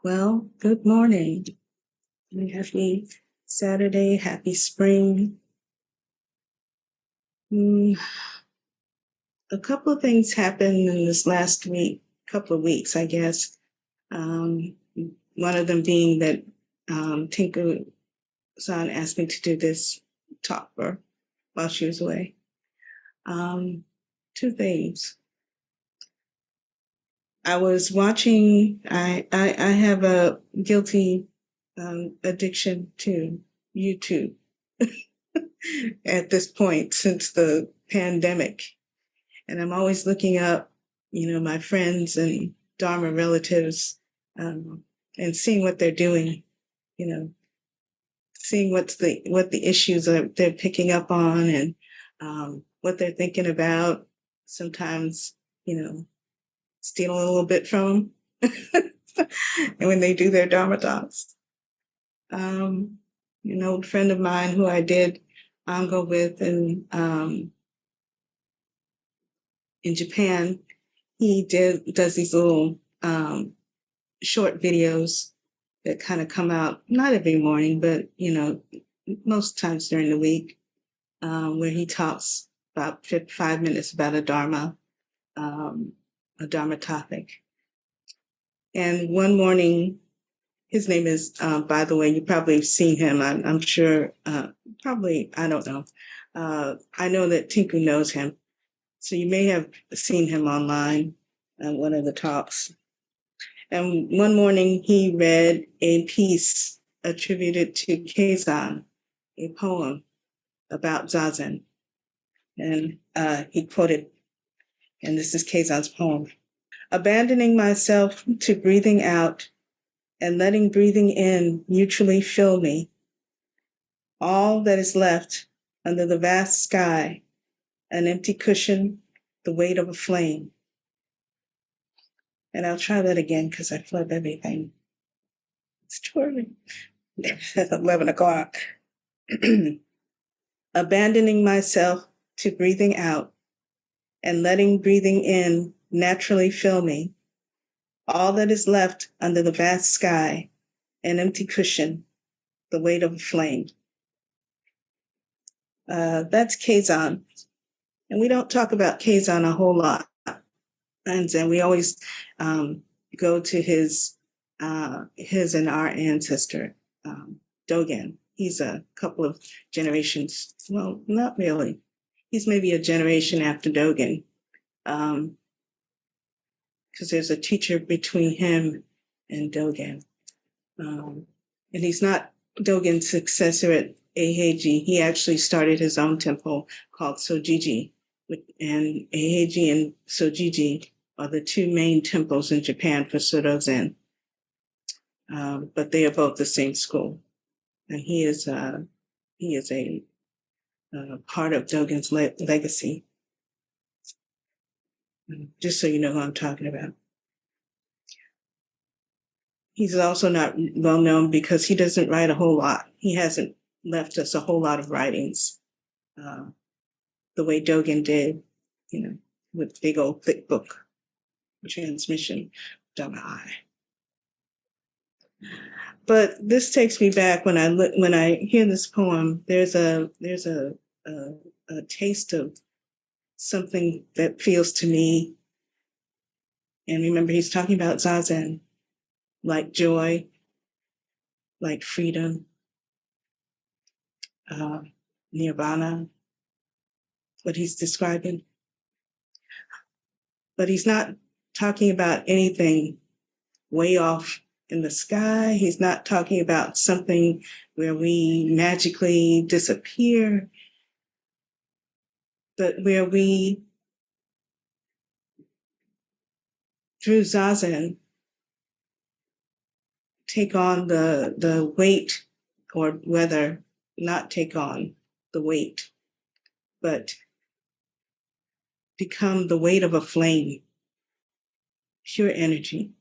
Well, good morning. Happy Saturday, happy spring. Mm, a couple of things happened in this last week, couple of weeks, I guess. Um, One of them being that Tinku-san asked me to do this talk for her while she was away. Two things. I was watching, I have a guilty addiction to YouTube at this point since the pandemic. And I'm always looking up, my friends and Dharma relatives and seeing what they're doing, you know, seeing what the issues are they're picking up on and what they're thinking about. Sometimes, stealing a little bit from them. And when they do their Dharma talks. An old friend of mine who I did Ango with in Japan, he does these little short videos that kind of come out not every morning, but most times during the week, where he talks about 5 minutes about a Dharma topic. And one morning, his name is, by the way, you probably have seen him. I'm sure, probably, I don't know. I know that Tinku knows him. So you may have seen him online at one of the talks. And one morning he read a piece attributed to Keizan, a poem about Zazen. And he quoted, and this is Keizan's poem: abandoning myself to breathing out and letting breathing in mutually fill me, all that is left under the vast sky, an empty cushion, the weight of a flame. And I'll try that again because I flub everything. It's too early. 11 o'clock. Abandoning myself to breathing out and letting breathing in naturally fill me, all that is left under the vast sky, an empty cushion, the weight of a flame. That's Keizan. And we don't talk about Keizan a whole lot. And we always go to his and our ancestor, Dogen. He's a couple of generations, well, not really. He's maybe a generation after Dogen, because there's a teacher between him and Dogen. And he's not Dogen's successor at Eiheiji. He actually started his own temple called Sojiji. And Eiheiji and Sojiji are the two main temples in Japan for Soto Zen. But they are both the same school. And he is a part of Dogen's legacy. Just so you know who I'm talking about. He's also not well known because he doesn't write a whole lot. He hasn't left us a whole lot of writings the way Dogen did, with big old thick book transmission done high. But this takes me back when I hear this poem. There's a taste of something that feels to me. And remember, he's talking about Zazen, like joy, like freedom, nirvana, what he's describing. But he's not talking about anything way off in the sky. He's not talking about something where we magically disappear, but where we, through Zazen, take on the weight, or whether not take on the weight, but become the weight of a flame, pure energy.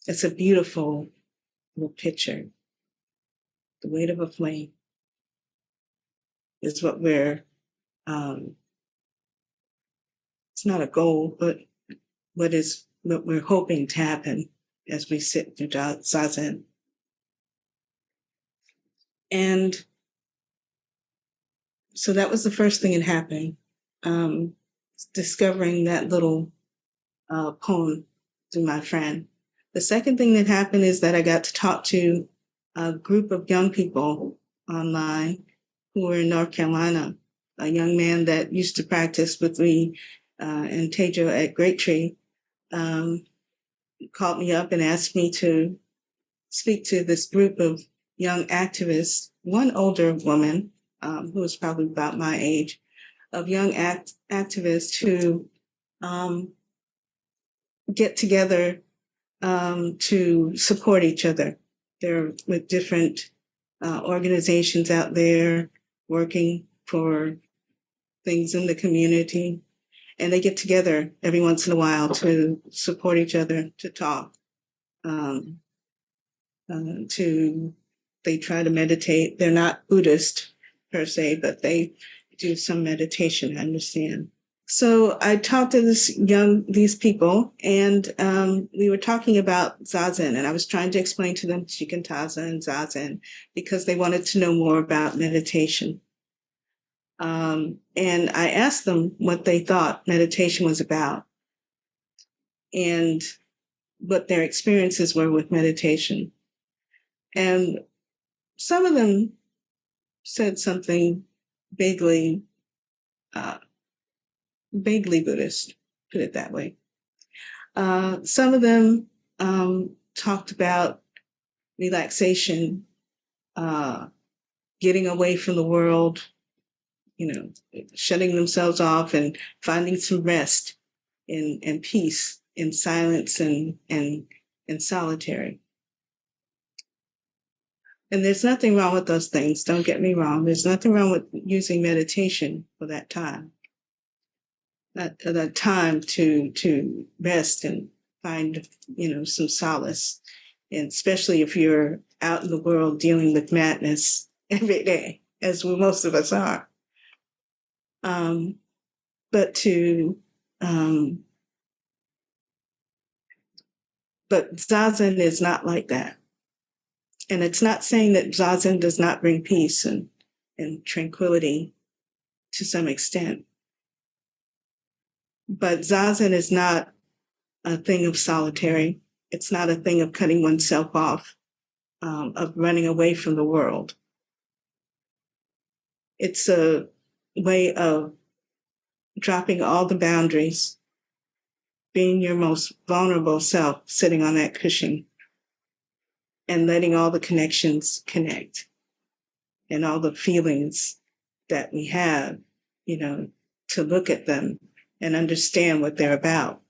It's a beautiful little picture. The weight of a flame is what we're, it's not a goal, but what is what we're hoping to happen as we sit through Zazen. And so that was the first thing that happened, discovering that little poem through my friend. The second thing that happened is that I got to talk to a group of young people online who were in North Carolina. A young man that used to practice with me and Tejo at Great Tree called me up and asked me to speak to this group of young activists, one older woman who was probably about my age, of young activists who get together to support each other. They're with different organizations out there working for things in the community. And they get together every once in a while to support each other, to talk, they try to meditate. They're not Buddhist per se, but they do some meditation, I understand. So I talked to these people, and we were talking about Zazen, and I was trying to explain to them Shikantaza and Zazen because they wanted to know more about meditation. And I asked them what they thought meditation was about and what their experiences were with meditation. And some of them said something vaguely Buddhist, put it that way. Some of them talked about relaxation, getting away from the world, shutting themselves off and finding some rest and peace in silence and solitary. And there's nothing wrong with those things. Don't get me wrong. There's nothing wrong with using meditation for that time. That time to rest and find, some solace. And especially if you're out in the world dealing with madness every day, as most of us are. But Zazen is not like that. And it's not saying that Zazen does not bring peace and tranquility to some extent. But Zazen is not a thing of solitary. It's not a thing of cutting oneself off, of running away from the world. It's a way of dropping all the boundaries, being your most vulnerable self, sitting on that cushion, and letting all the connections connect and all the feelings that we have, to look at them and understand what they're about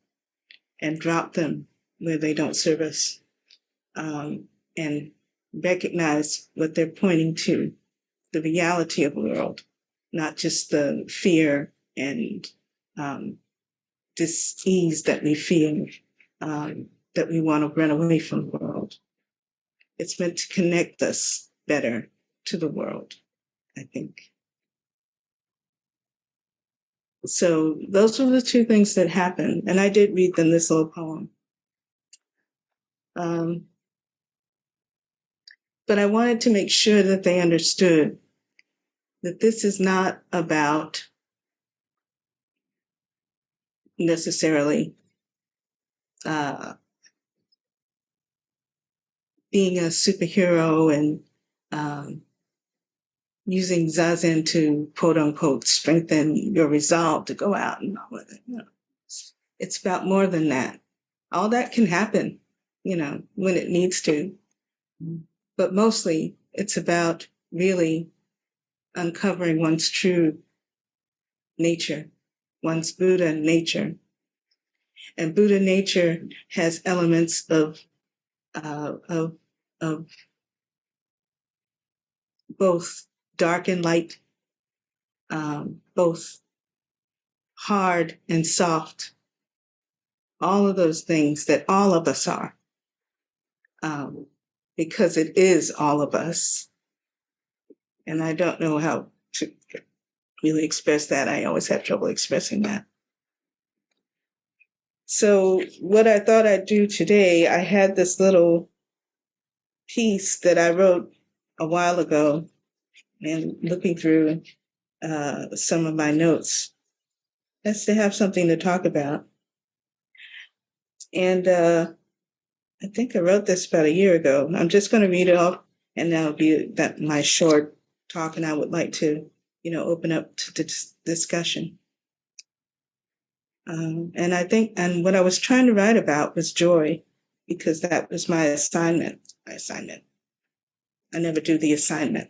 and drop them where they don't serve us, and recognize what they're pointing to, the reality of the world, not just the fear and dis-ease that we feel, that we want to run away from the world. It's meant to connect us better to the world, I think. So those were the two things that happened. And I did read them this little poem. But I wanted to make sure that they understood that this is not about necessarily being a superhero and using Zazen to quote unquote strengthen your resolve to go out and all of it. It's about more than that. All that can happen, when it needs to. But mostly it's about really uncovering one's true nature, one's Buddha nature. And Buddha nature has elements of both dark and light, both hard and soft, all of those things that all of us are, because it is all of us. And I don't know how to really express that. I always have trouble expressing that. So what I thought I'd do today, I had this little piece that I wrote a while ago, and looking through some of my notes, that's to have something to talk about. And I think I wrote this about a year ago. I'm just going to read it off, and that'll be that my short talk, and I would like to, open up to discussion. And I think, and what I was trying to write about was joy, because that was my assignment. I never do the assignment,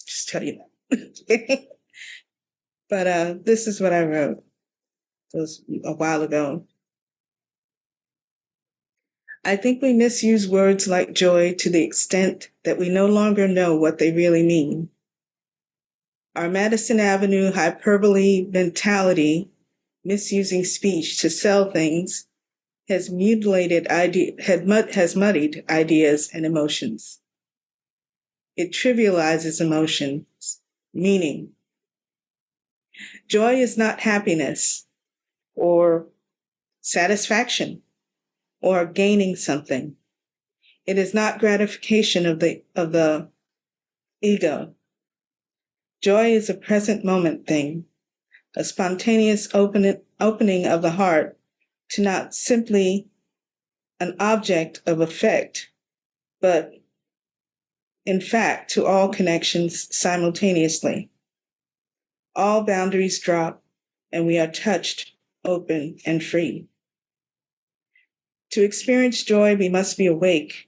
just tell you that. But this is what I wrote. It was a while ago. I think we misuse words like joy to the extent that we no longer know what they really mean. Our Madison Avenue hyperbole mentality, misusing speech to sell things, has mutilated has muddied ideas and emotions. It trivializes emotions, meaning. Joy is not happiness or satisfaction or gaining something. It is not gratification of the ego. Joy is a present moment thing, a spontaneous opening of the heart to not simply an object of affect, but in fact to all connections simultaneously. All boundaries drop and we are touched, open, and free. To experience joy, we must be awake.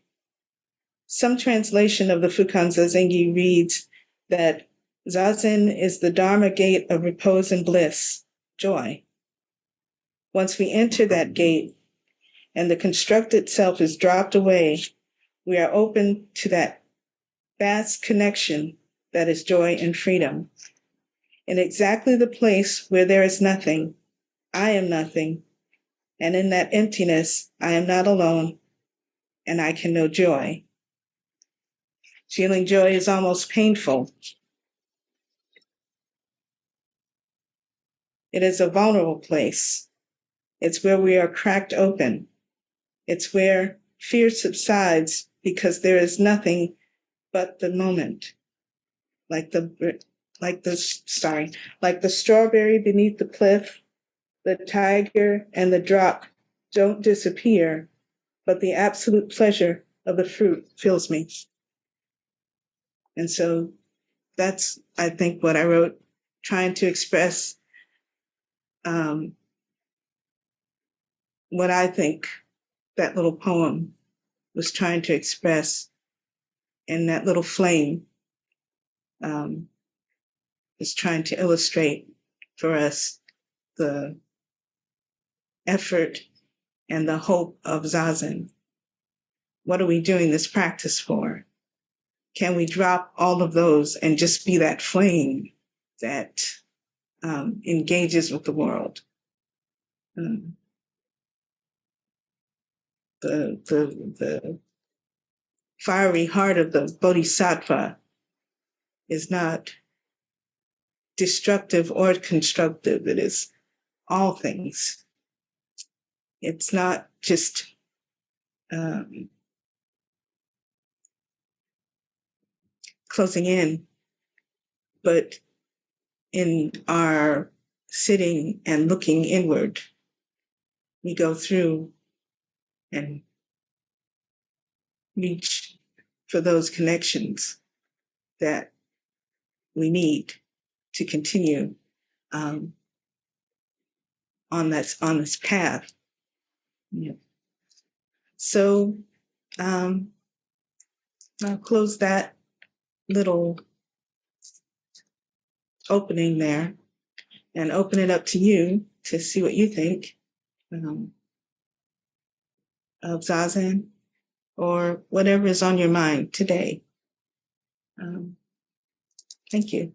Some translation of the Fukan Zazen reads that Zazen is the Dharma gate of repose and bliss, joy. Once we enter that gate and the constructed self is dropped away, we are open to that vast connection that is joy and freedom. In exactly the place where there is nothing, I am nothing, and in that emptiness, I am not alone, and I can know joy. Feeling joy is almost painful. It is a vulnerable place. It's where we are cracked open. It's where fear subsides because there is nothing but the moment. Like the strawberry beneath the cliff, the tiger and the drop don't disappear, but the absolute pleasure of the fruit fills me. And so that's, I think, what I wrote, trying to express what I think that little poem was trying to express, and that little flame is trying to illustrate for us the effort and the hope of Zazen. What are we doing this practice for? Can we drop all of those and just be that flame that engages with the world? The fiery heart of the Bodhisattva is not destructive or constructive. It is all things. It's not just closing in, but in our sitting and looking inward, we go through and reach for those connections that we need to continue on this path. Yeah. So I'll close that little opening there and open it up to you to see what you think of Zazen or whatever is on your mind today. Thank you.